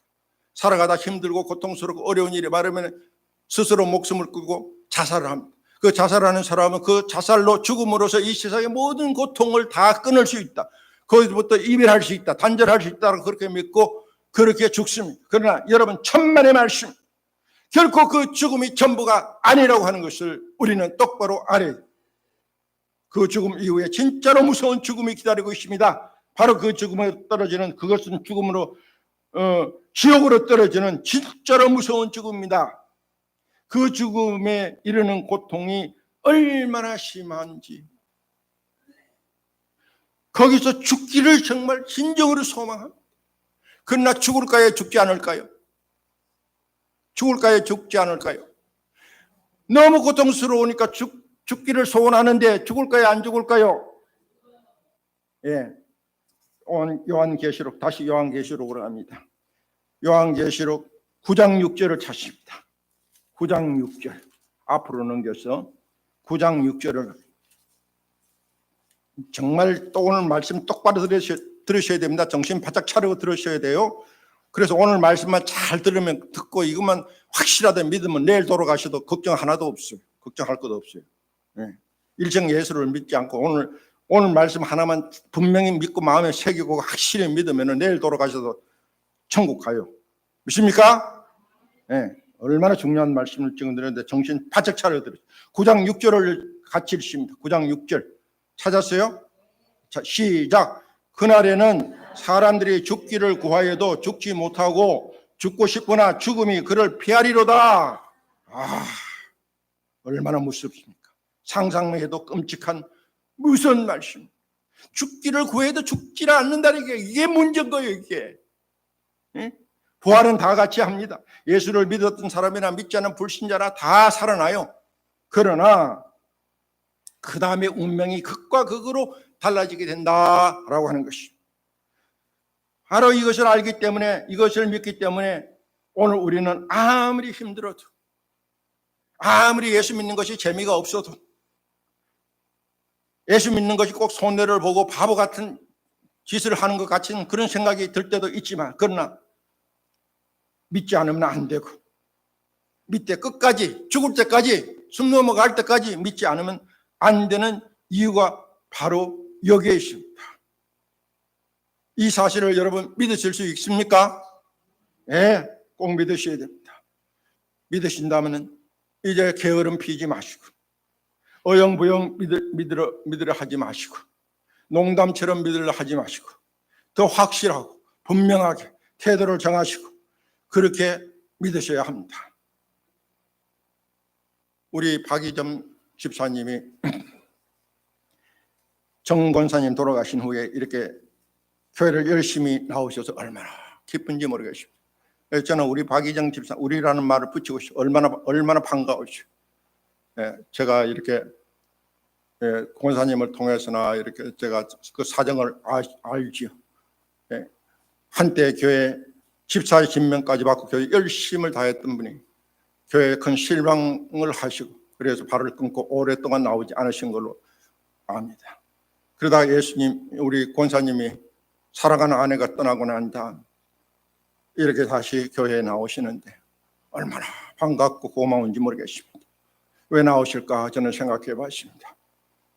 살아가다 힘들고 고통스럽고 어려운 일이 많으면 스스로 목숨을 끊고 자살을 합니다. 그 자살하는 사람은 그 자살로, 죽음으로써 이 세상의 모든 고통을 다 끊을 수 있다, 거기서부터 이별할 수 있다, 단절할 수 있다고 그렇게 믿고 그렇게 죽습니다. 그러나 여러분, 천만의 말씀, 결코 그 죽음이 전부가 아니라고 하는 것을 우리는 똑바로 알아야 돼요. 그 죽음 이후에 진짜로 무서운 죽음이 기다리고 있습니다. 바로 그 죽음에 떨어지는, 그것은 죽음으로 지옥으로 떨어지는 진짜로 무서운 죽음입니다. 그 죽음에 이르는 고통이 얼마나 심한지, 거기서 죽기를 정말 진정으로 소망합니다. 그러나 죽을까요? 죽지 않을까요? 죽을까요? 죽지 않을까요? 너무 고통스러우니까 죽기를 소원하는데 죽을까요? 안 죽을까요? 예. 요한계시록, 다시 요한계시록으로 갑니다. 요한계시록 9장 6절을 찾습니다. 9장 6절 앞으로 넘겨서 9장 6절을 정말 또 오늘 말씀 똑바로 들으셔야 됩니다. 정신 바짝 차리고 들으셔야 돼요. 그래서 오늘 말씀만 잘 듣고 이것만 확실하게 믿으면 내일 돌아가셔도 걱정 하나도 없어요. 걱정할 것도 없어요. 일정 예수를 믿지 않고 오늘 말씀 하나만 분명히 믿고 마음에 새기고 확실히 믿으면 내일 돌아가셔도 천국 가요. 믿습니까? 네. 얼마나 중요한 말씀을 지금 드렸는데 정신 바짝 차려 들으세요. 9장 6절을 같이 읽습니다. 9장 6절 찾았어요? 자, 시작. 그날에는 사람들이 죽기를 구하여도 죽지 못하고 죽고 싶으나 죽음이 그를 피하리로다. 얼마나 무섭습니까? 상상만 해도 끔찍한 무슨 말씀. 죽기를 구해도 죽지를 않는다는 게 이게 문제인 거예요. 이게. 부활은 다 같이 합니다. 예수를 믿었던 사람이나 믿지 않은 불신자나 다 살아나요. 그러나 그 다음에 운명이 극과 극으로 달라지게 된다라고 하는 것이, 바로 이것을 알기 때문에, 이것을 믿기 때문에 오늘 우리는 아무리 힘들어도, 아무리 예수 믿는 것이 재미가 없어도, 예수 믿는 것이 꼭 손해를 보고 바보 같은 짓을 하는 것 같은 그런 생각이 들 때도 있지만, 그러나 믿지 않으면 안 되고, 믿되 끝까지, 죽을 때까지, 숨 넘어갈 때까지 믿지 않으면 안 되는 이유가 바로 여기에 있습니다. 이 사실을 여러분 믿으실 수 있습니까? 네, 꼭 믿으셔야 됩니다. 믿으신다면 이제 게으름 피지 마시고, 어영부영 믿으려 하지 마시고, 농담처럼 믿으려 하지 마시고, 더 확실하고 분명하게 태도를 정하시고 그렇게 믿으셔야 합니다. 우리 박이점 집사님이 정 권사님 돌아가신 후에 이렇게 교회를 열심히 나오셔서 얼마나 기쁜지 모르겠습니다. 저는 우리 박이정 집사, 우리라는 말을 붙이고 싶어요. 얼마나 반가우시오. 제가 이렇게 권사님을 통해서나 이렇게 제가 그 사정을 알지요. 한때 교회 집사 신명까지 받고 교회 열심을 다했던 분이 교회에 큰 실망을 하시고, 그래서 발을 끊고 오랫동안 나오지 않으신 걸로 압니다. 그러다가 예수님, 우리 권사님이 사랑하는 아내가 떠나고 난 다음 이렇게 다시 교회에 나오시는데 얼마나 반갑고 고마운지 모르겠습니다. 왜 나오실까 저는 생각해 봤습니다.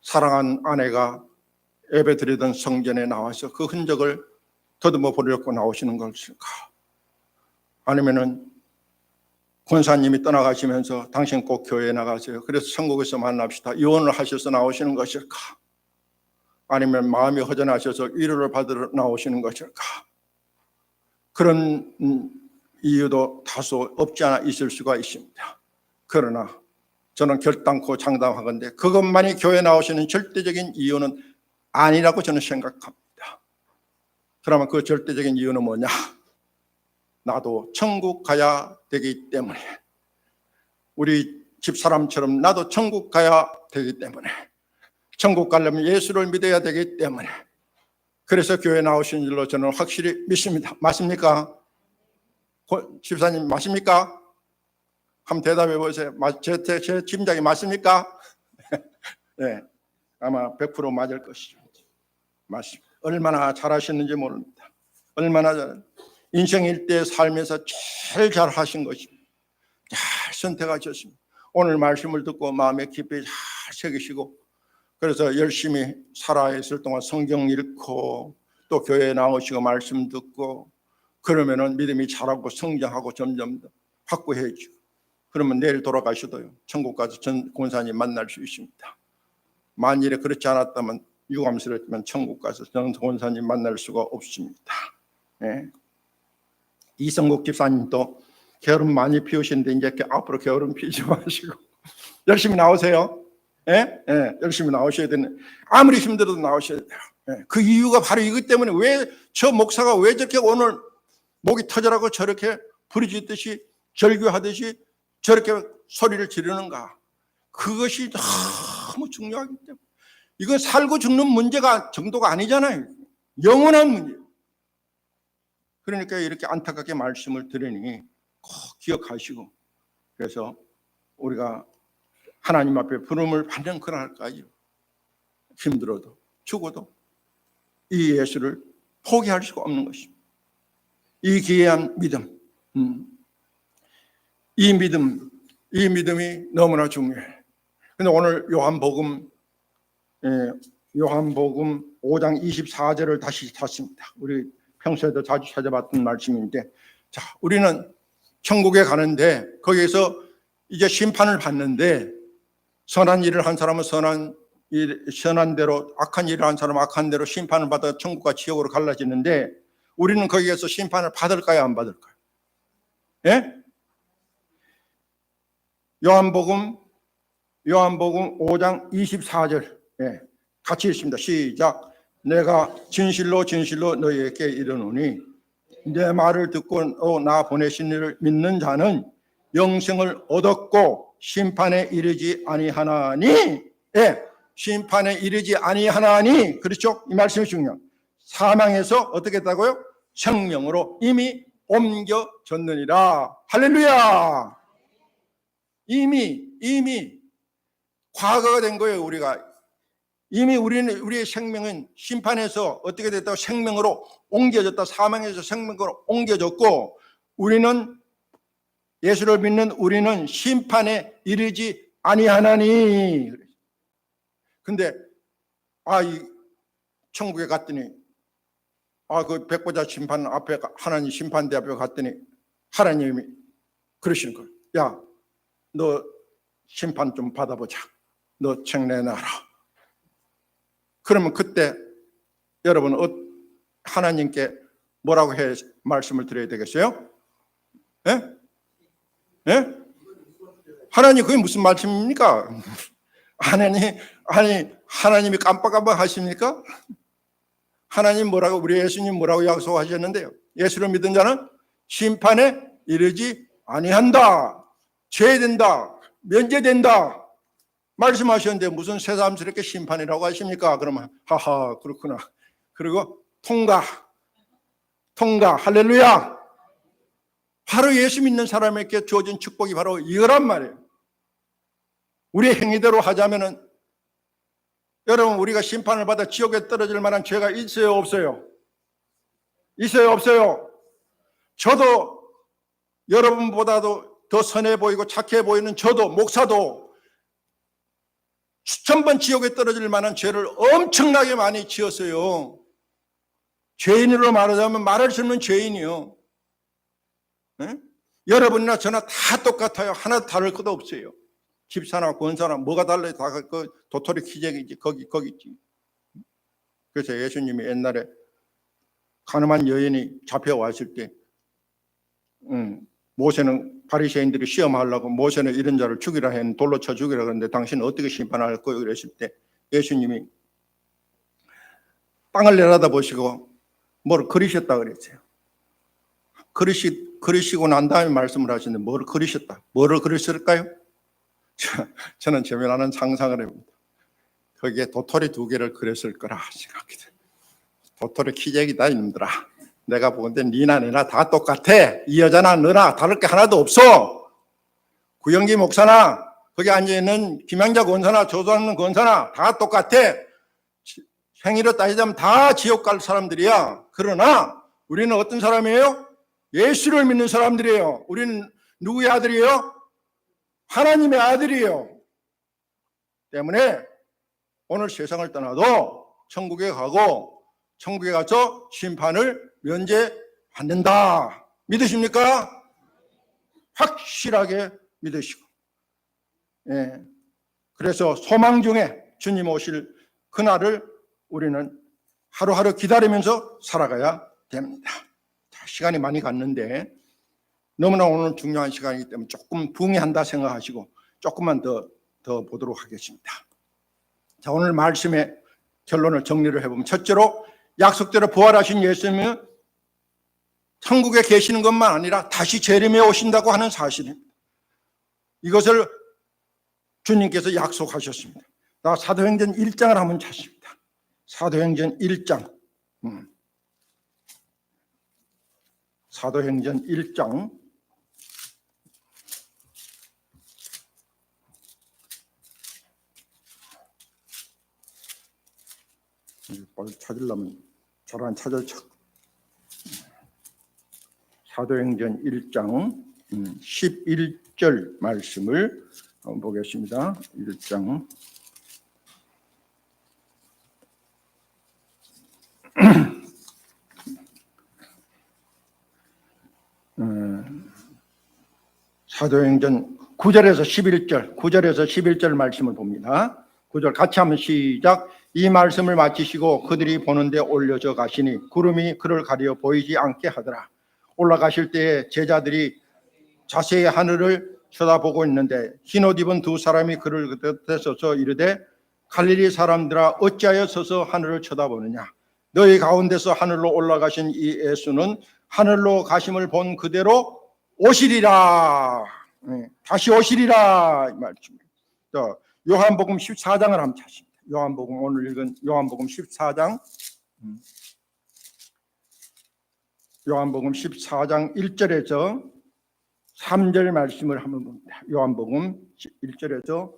사랑한 아내가 예배 드리던 성전에 나와서 그 흔적을 더듬어 보려고 나오시는 것일까? 아니면은 권사님이 떠나가시면서 당신 꼭 교회에 나가세요, 그래서 천국에서 만납시다, 이혼을 하셔서 나오시는 것일까? 아니면 마음이 허전하셔서 위로를 받으러 나오시는 것일까? 그런 이유도 다소 없지 않아 있을 수가 있습니다. 그러나 저는 결단코 장담하건대 그것만이 교회 나오시는 절대적인 이유는 아니라고 저는 생각합니다. 그러면 그 절대적인 이유는 뭐냐? 나도 천국 가야 되기 때문에, 우리 집사람처럼 나도 천국 가야 되기 때문에, 천국 가려면 예수를 믿어야 되기 때문에, 그래서 교회 나오신 줄로 저는 확실히 믿습니다. 맞습니까? 집사님 맞습니까? 한번 대답해 보세요. 제 짐작이 맞습니까? 네, 아마 100% 맞을 것이죠. 맞습니다. 얼마나 잘하셨는지 모릅니다. 얼마나 인생 일대 살면서 제일 잘하신 것입니다. 잘 선택하셨습니다. 오늘 말씀을 듣고 마음에 깊이 잘 새기시고, 그래서 열심히 살아 있을 동안 성경 읽고 또 교회에 나오시고 말씀 듣고 그러면은 믿음이 자라고 성장하고 점점 더 확고해지고, 그러면 내일 돌아가셔도요 천국 가서 전 권사님 만날 수 있습니다. 만일에 그렇지 않았다면, 유감스럽지만 천국 가서 전 권사님 만날 수가 없습니다. 네. 이성국 집사님도 게으름 많이 피우시는데 이제 앞으로 게으름 피우지 마시고 열심히 나오세요. 열심히 나오셔야 되는, 아무리 힘들어도 나오셔야 돼요. 그 이유가 바로 이것 때문에, 왜 저 목사가 왜 저렇게 오늘 목이 터져라고 저렇게 부르짖듯이 절규하듯이 저렇게 소리를 지르는가? 그것이 너무 중요하기 때문에. 이건 살고 죽는 문제가 정도가 아니잖아요. 영원한 문제. 그러니까 이렇게 안타깝게 말씀을 드리니 꼭 기억하시고, 그래서 우리가 하나님 앞에 부름을 받는 그날까지 힘들어도 죽어도 이 예수를 포기할 수가 없는 것입니다. 이 기이한 믿음, 이 믿음이 너무나 중요해요. 근데 오늘 요한복음 5장 24절을 다시 찾습니다. 우리 평소에도 자주 찾아봤던 말씀인데, 자, 우리는 천국에 가는데 거기에서 이제 심판을 받는데, 선한 일을 한 사람은 선한 대로, 악한 일을 한 사람은 악한 대로 심판을 받아 천국과 지옥으로 갈라지는데, 우리는 거기에서 심판을 받을까요, 안 받을까요? 예? 요한복음 5장 24절 같이 읽습니다. 시작. 내가 진실로 진실로 너희에게 이르노니 내 말을 듣고 나 보내신 이를 믿는 자는 영생을 얻었고 심판에 이르지 아니하나니, 심판에 이르지 아니하나니, 그렇죠? 이 말씀이 중요해요. 사망에서 어떻게 했다고요? 생명으로 이미 옮겨졌느니라. 할렐루야. 이미 과거가 된 거예요. 이미 우리의 생명은 심판에서 어떻게 됐다고 생명으로 옮겨졌다. 사망에서 생명으로 옮겨졌고, 우리는 예수를 믿는 우리는 심판에 이르지 아니하나니. 근데 이 천국에 갔더니 그 백보자 심판 앞에, 하나님 심판대 앞에 갔더니 하나님이 그러시는 거예요. 야, 너 심판 좀 받아보자. 너 책 내놔라. 그러면 그때 여러분 하나님께 뭐라고 말씀을 드려야 되겠어요? 예? 예? 하나님, 그게 무슨 말씀입니까? 하나님이 깜빡깜빡 하십니까? 하나님 뭐라고, 우리 예수님 뭐라고 약속하셨는데요? 예수를 믿은 자는 심판에 이르지 아니한다. 제외된다. 면제된다. 말씀하셨는데 무슨 새삼스럽게 심판이라고 하십니까? 그러면 하하, 그렇구나. 그리고 통과, 할렐루야. 바로 예수 믿는 사람에게 주어진 축복이 바로 이거란 말이에요. 우리의 행위대로 하자면은, 여러분, 우리가 심판을 받아 지옥에 떨어질 만한 죄가 있어요, 없어요? 있어요, 없어요? 저도 여러분보다도 더 선해 보이고 착해 보이는 저도, 목사도 수천 번 지옥에 떨어질 만한 죄를 엄청나게 많이 지었어요. 죄인으로 말하자면 말할 수 없는 죄인이요. 네? 여러분이나 저나 다 똑같아요. 하나도 다를 것도 없어요. 집사나 권사나 뭐가 달라요? 다 그 도토리 키재기지, 거기 있지. 그래서 예수님이 옛날에 가늠한 여인이 잡혀왔을 때, 모세는 바리새인들이 시험하려고 모세는 이런 자를 죽이라 했는데 돌로 쳐 죽이라 그랬는데 당신은 어떻게 심판할 거예요? 그랬을 때 예수님이 땅을 내려다 보시고 뭘 그리셨다 그랬어요. 그리시고 난 다음에 말씀을 하시는데 뭐를 그리셨다. 뭐를 그리셨을까요? 저는 재미나는 상상을 해봅니다. 거기에 도토리 2개를 그렸을 거라 생각이 돼요. 도토리 키재기다 이놈들아. 내가 보건대 니나 내나 다 똑같아. 이 여자나 너나 다를 게 하나도 없어. 구영기 목사나 거기 앉아있는 김양자 권사나 조선는 권사나 다 똑같아. 행위로 따지자면 다 지옥 갈 사람들이야. 그러나 우리는 어떤 사람이에요? 예수를 믿는 사람들이에요. 우리는 누구의 아들이에요? 하나님의 아들이에요. 때문에 오늘 세상을 떠나도 천국에 가고 천국에 가서 심판을 면제받는다. 믿으십니까? 확실하게 믿으시고. 예. 그래서 소망 중에 주님 오실 그날을 우리는 하루하루 기다리면서 살아가야 됩니다. 자, 시간이 많이 갔는데 너무나 오늘 중요한 시간이기 때문에 조금 붕해한다 생각하시고 조금만 더 보도록 하겠습니다. 자, 오늘 말씀의 결론을 정리를 해보면, 첫째로 약속대로 부활하신 예수님은 천국에 계시는 것만 아니라 다시 재림해 오신다고 하는 사실입니다. 이것을 주님께서 약속하셨습니다. 나 사도행전 1장을 한번 찾습니다. 사도행전 1장. 사도행전 1장. 빨리 찾으려면 잘 안 찾아져. 사도행전 1장 11절 말씀을 한번 보겠습니다. 1장 사도행전 9절에서 11절 말씀을 봅니다. 9절 같이 한번 시작. 이 말씀을 마치시고 그들이 보는데 올려져 가시니 구름이 그를 가려 보이지 않게 하더라. 올라가실 때에 제자들이 자세히 하늘을 쳐다보고 있는데 흰옷 입은 2사람이 그를 곁에 서서 이르되 갈릴리 사람들아 어찌하여 서서 하늘을 쳐다보느냐. 너희 가운데서 하늘로 올라가신 이 예수는 하늘로 가심을 본 그대로 오시리라. 다시 오시리라 이 말씀입니다. 요한복음 14장을 한번 찾습니다. 요한복음, 오늘 읽은 요한복음 14장, 요한복음 14장 1절에서 3절 말씀을 한번 봅니다. 요한복음 1절에서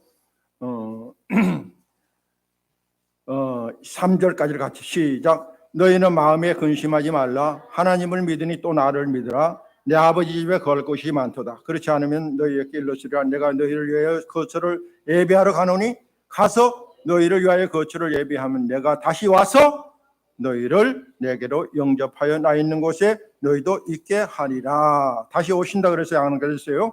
3절까지를 같이 시작. 너희는 마음에 근심하지 말라. 하나님을 믿으니 또 나를 믿으라. 내 아버지 집에 거할 곳이 많도다. 그렇지 않으면 너희에게 일러주리라. 내가 너희를 위하여 거처를 예비하러 가노니 가서 너희를 위하여 거처를 예비하면 내가 다시 와서 너희를 내게로 영접하여 나 있는 곳에 너희도 있게 하리라. 다시 오신다 그래서 안 그랬어요?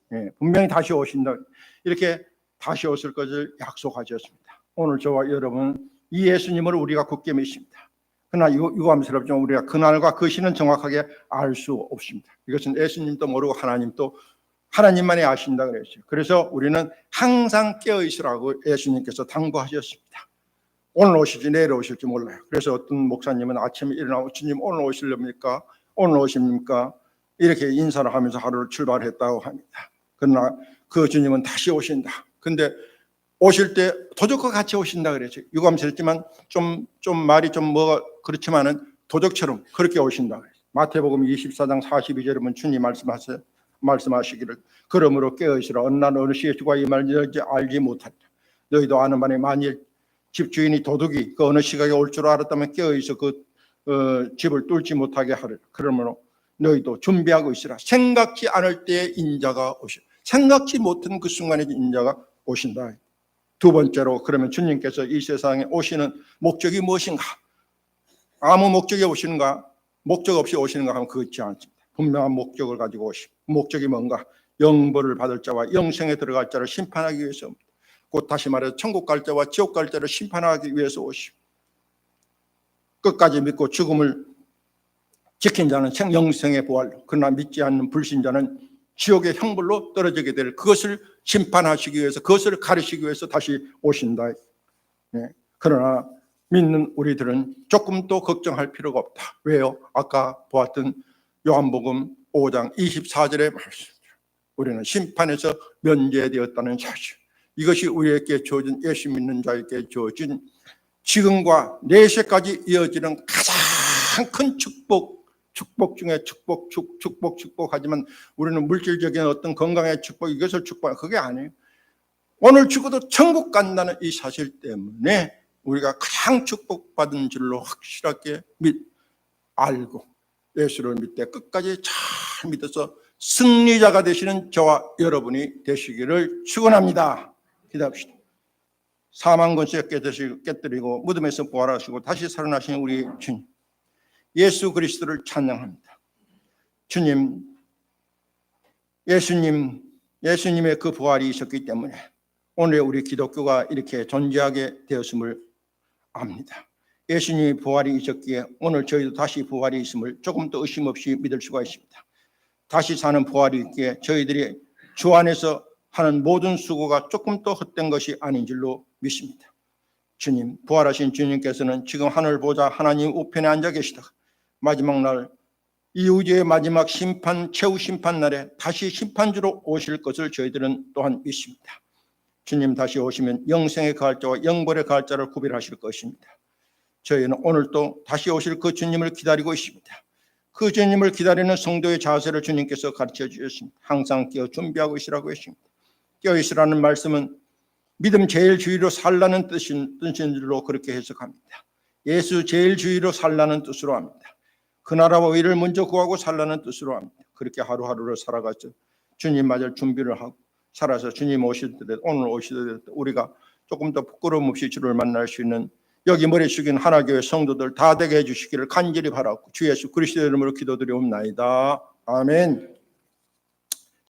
네, 분명히 다시 오신다. 이렇게 다시 오실 것을 약속하셨습니다. 오늘 저와 여러분 이 예수님을 우리가 굳게 믿습니다. 그러나 유감스럽지만 우리가 그날과 그 시는 정확하게 알 수 없습니다. 이것은 예수님도 모르고 하나님도 하나님만이 아신다 그랬어요. 그래서 우리는 항상 깨어 있으라고 예수님께서 당부하셨습니다. 오늘 오실지 내일 오실지 몰라요. 그래서 어떤 목사님은 아침에 일어나고 주님 오늘 오시렵니까? 오늘 오십니까? 이렇게 인사를 하면서 하루를 출발했다고 합니다. 그러나 그 주님은 다시 오신다. 근데 오실 때 도적과 같이 오신다 그랬죠. 유감스럽지만 좀 말이 좀 뭐 그렇지만은 도적처럼 그렇게 오신다 그랬어요. 마태복음 24장 42절에 보면 주님 말씀하시기를 그러므로 깨어있으라. 어느 날 어느 시에 주가 임할지 알지 못하리라. 너희도 아는 바니 만일 집주인이 도둑이 그 어느 시각에 올 줄 알았다면 깨어있어 그 집을 뚫지 못하게 하리라. 그러므로 너희도 준비하고 있으라. 생각지 않을 때에 인자가 오시라. 생각지 못한 그 순간에 인자가 오신다. 두 번째로 그러면 주님께서 이 세상에 오시는 목적이 무엇인가? 아무 목적이 오시는가? 목적 없이 오시는가 하면 그렇지 않습니다. 분명한 목적을 가지고 오시고 목적이 뭔가? 영벌을 받을 자와 영생에 들어갈 자를 심판하기 위해서입니다. 곧 다시 말해서 천국 갈 자와 지옥 갈 자를 심판하기 위해서 오시고 끝까지 믿고 죽음을 지킨 자는 영생의 부활로 그러나 믿지 않는 불신자는 지옥의 형벌로 떨어지게 될 그것을 심판하시기 위해서 그것을 가르치기 위해서 다시 오신다. 네. 그러나 믿는 우리들은 조금 더 걱정할 필요가 없다. 왜요? 아까 보았던 요한복음 5장 24절의 말씀. 우리는 심판에서 면제되었다는 사실. 이것이 우리에게 주어진 예수 믿는 자에게 주어진 지금과 내세까지 이어지는 가장 큰 축복 중에 축복하지만 우리는 물질적인 어떤 건강의 축복 이것을 축복하는 그게 아니에요. 오늘 죽어도 천국 간다는 이 사실 때문에 우리가 가장 축복받은 줄로 확실하게 알고 예수를 믿되 끝까지 잘 믿어서 승리자가 되시는 저와 여러분이 되시기를 축원합니다. 기도합시다. 사망 권세 깨뜨리고 무덤에서 부활하시고 다시 살아나신 우리 주님 예수 그리스도를 찬양합니다. 주님, 예수님의 그 부활이 있었기 때문에 오늘 우리 기독교가 이렇게 존재하게 되었음을 압니다. 예수님이 부활이 있었기에 오늘 저희도 다시 부활이 있음을 조금 더 의심 없이 믿을 수가 있습니다. 다시 사는 부활이 있기에 저희들이 주 안에서 하는 모든 수고가 조금 더 헛된 것이 아닌 줄로 믿습니다. 주님, 부활하신 주님께서는 지금 하늘 보좌 하나님 우편에 앉아 계시다가 마지막 날 이 우주의 마지막 심판, 최후 심판 날에 다시 심판주로 오실 것을 저희들은 또한 믿습니다. 주님 다시 오시면 영생의 거할 자와 영벌의 거할 자를 구별하실 것입니다. 저희는 오늘도 다시 오실 그 주님을 기다리고 있습니다. 그 주님을 기다리는 성도의 자세를 주님께서 가르쳐 주셨습니다. 항상 깨어 준비하고 있으라고 했습니다. 깨어 있으라는 말씀은 믿음 제일 주의로 살라는 뜻인 줄로 그렇게 해석합니다. 예수 제일 주의로 살라는 뜻으로 합니다. 그 나라와 의를 먼저 구하고 살라는 뜻으로 합니다. 그렇게 하루하루를 살아가서 주님 맞을 준비를 하고 살아서 주님 오실 때 오늘 오실 때 우리가 조금 더 부끄러움 없이 주를 만날 수 있는 여기 머리 숙인 하나교회 성도들 다 되게 해주시기를 간절히 바라고 주 예수 그리스도의 이름으로 기도드리옵나이다. 아멘.